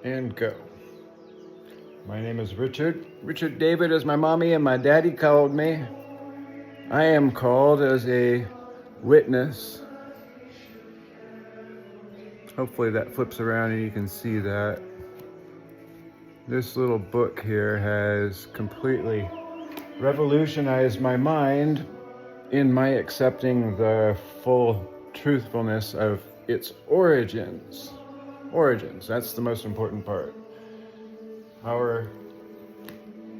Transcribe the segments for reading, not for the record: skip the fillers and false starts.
and go. My name is Richard. Richard David, as my mommy and my daddy called me. I am called as a witness. Hopefully that flips around and you can see that. This little book here has completely revolutionized my mind in my accepting the full truthfulness of its origins. Origins, that's the most important part. Our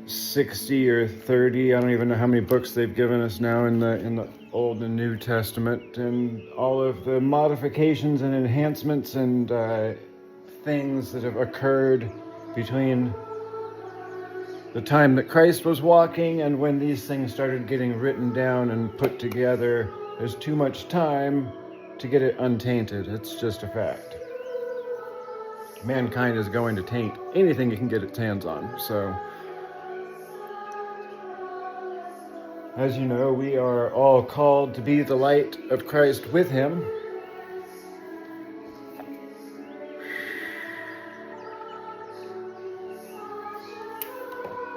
60 or 30, I don't even know how many books they've given us now in the Old and New Testament, and all of the modifications and enhancements and things that have occurred between the time that Christ was walking and when these things started getting written down and put together. There's too much time to get it untainted. It's just a fact. Mankind is going to taint anything it can get its hands on. So, as you know, we are all called to be the light of Christ with him.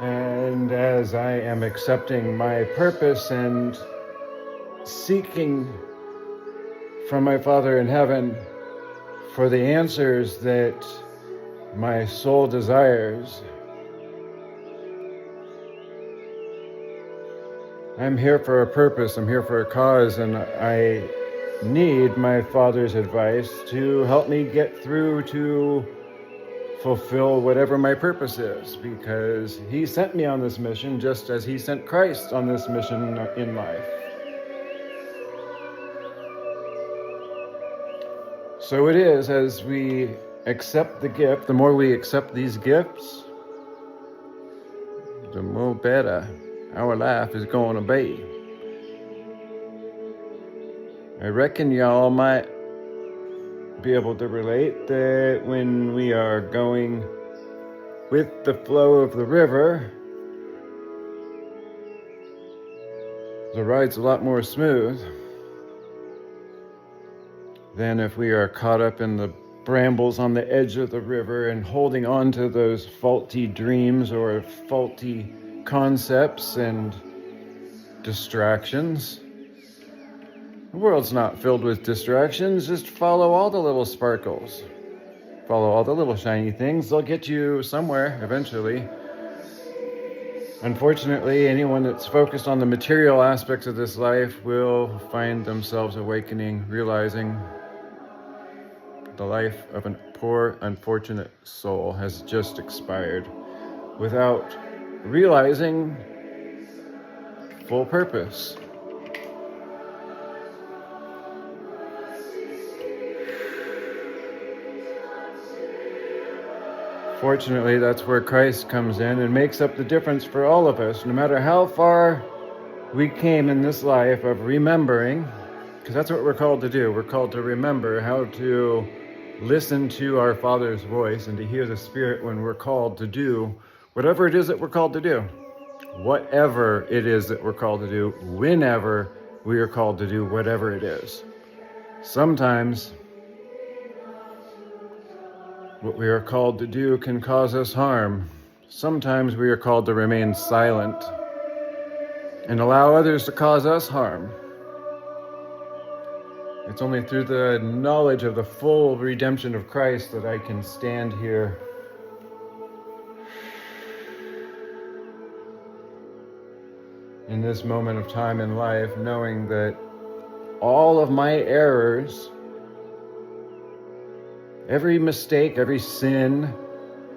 And as I am accepting my purpose and seeking from my Father in heaven for the answers that my soul desires, I'm here for a purpose, I'm here for a cause, and I need my Father's advice to help me get through to fulfill whatever my purpose is, because he sent me on this mission just as he sent Christ on this mission in life. So it is, as we accept the gift, the more we accept these gifts, the more better our life is going to be. I reckon y'all might be able to relate that when we are going with the flow of the river, the ride's a lot more smooth than if we are caught up in the brambles on the edge of the river and holding on to those faulty dreams or faulty concepts and distractions. The world's not filled with distractions. Just follow all the little sparkles. Follow all the little shiny things. They'll get you somewhere eventually. Unfortunately, anyone that's focused on the material aspects of this life will find themselves awakening, realizing the life of a poor, unfortunate soul has just expired without realizing full purpose. Fortunately, that's where Christ comes in and makes up the difference for all of us, no matter how far we came in this life of remembering, because that's what we're called to do. We're called to remember how to listen to our Father's voice and to hear the Spirit when we're called to do whatever it is that we're called to do. Whatever it is that we're called to do, whenever we are called to do whatever it is. Sometimes what we are called to do can cause us harm. Sometimes we are called to remain silent and allow others to cause us harm. It's only through the knowledge of the full redemption of Christ that I can stand here in this moment of time in life, knowing that all of my errors, every mistake, every sin,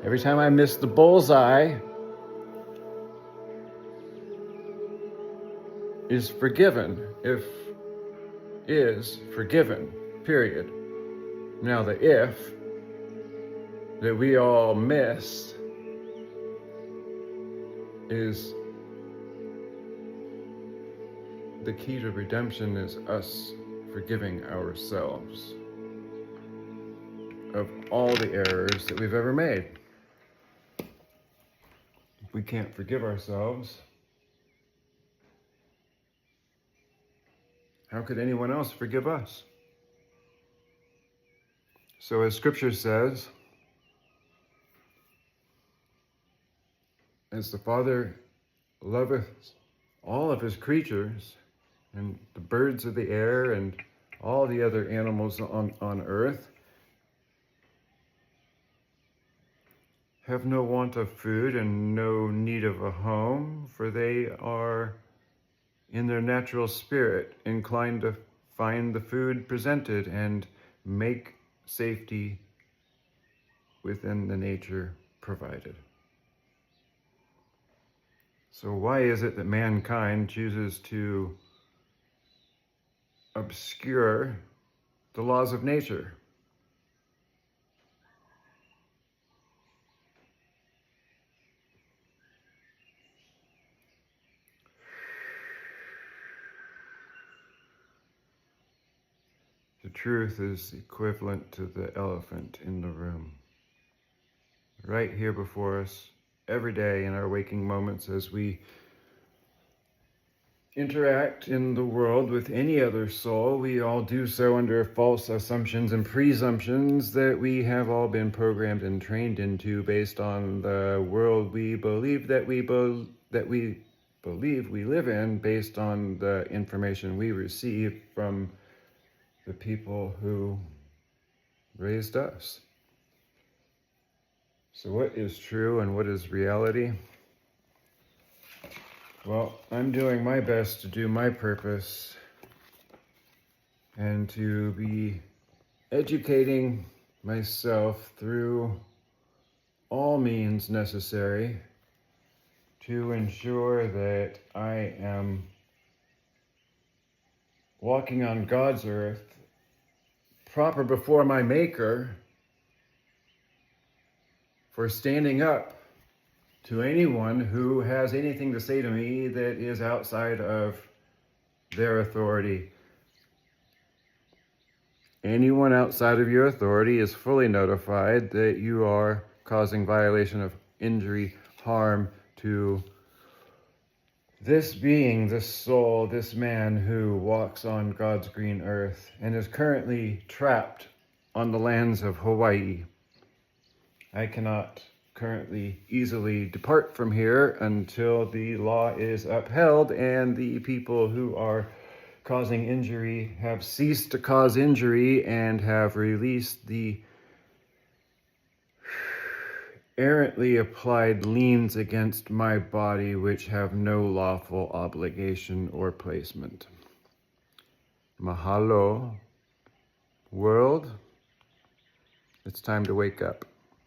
every time I miss the bullseye is forgiven, is forgiven, period. Now the if that we all miss is the key to redemption, is us forgiving ourselves of all the errors that we've ever made. If we can't forgive ourselves, how could anyone else forgive us? So as Scripture says, as the Father loveth all of his creatures, and the birds of the air and all the other animals on earth have no want of food and no need of a home, for they are in their natural spirit inclined to find the food presented and make safety within the nature provided. So why is it that mankind chooses to obscure the laws of nature? The truth is equivalent to the elephant in the room, right here before us, every day in our waking moments as we interact in the world with any other soul. We all do so under false assumptions and presumptions that we have all been programmed and trained into based on the world we believe that we believe we live in, based on the information we receive from the people who raised us. So what is true and what is reality? Well, I'm doing my best to do my purpose and to be educating myself through all means necessary to ensure that I am walking on God's earth, proper before my Maker, for standing up to anyone who has anything to say to me that is outside of their authority. Anyone outside of your authority is fully notified that you are causing violation of injury, harm to this being, this soul, this man who walks on God's green earth and is currently trapped on the lands of Hawaii. I cannot currently easily depart from here until the law is upheld and the people who are causing injury have ceased to cause injury and have released the errantly applied liens against my body which have no lawful obligation or placement. Mahalo, world. It's time to wake up.